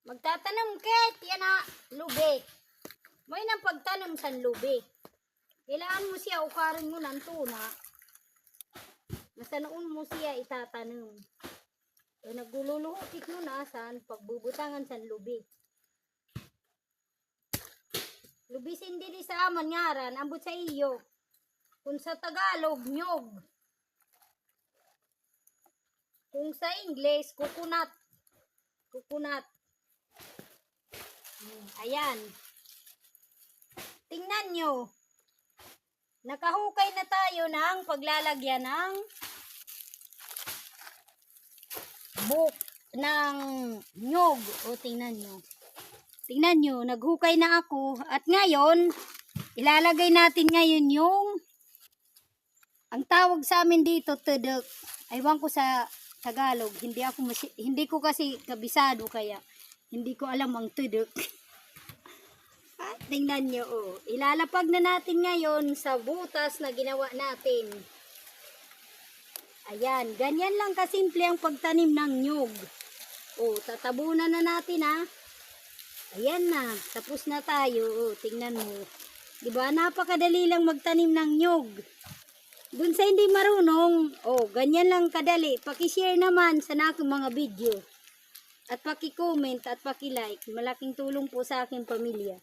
Magtatanong ket yan na lubi. May nang pagtanom sa lubi. Kailangan mo siya ukarin mo ng tuna. Basta noon mo siya itatanom. So, nagluluhukit mo na saan pagbubutangan sa lubi. Lubi sindi di sa aman ngaran, ambot sa iyo. Kung sa Tagalog, nyog. Kung sa English, coconut. Coconut. Ayan. Tingnan nyo. Nakahukay na tayo ng paglalagyan ng book ng nyog. O tingnan nyo. Tingnan nyo, naghukay na ako. At ngayon, ilalagay natin ngayon yung ang tawag sa amin dito, tudok. Aywan ko sa Tagalog. Hindi ko kasi kabisado kaya hindi ko alam ang tudok. At tingnan nyo, oh. Ilalapag na natin ngayon sa butas na ginawa natin. Ayan, ganyan lang kasimple ang pagtanim ng nyog. Oh, tatabunan na natin ha. Ayan na, tapos na tayo. Oh, tingnan mo. Diba, napakadali lang magtanim ng nyog. Dun sa hindi marunong, oh, ganyan lang kadali. Paki-share naman sa aking mga video. At paki-comment at paki-like. Malaking tulong po sa aking pamilya.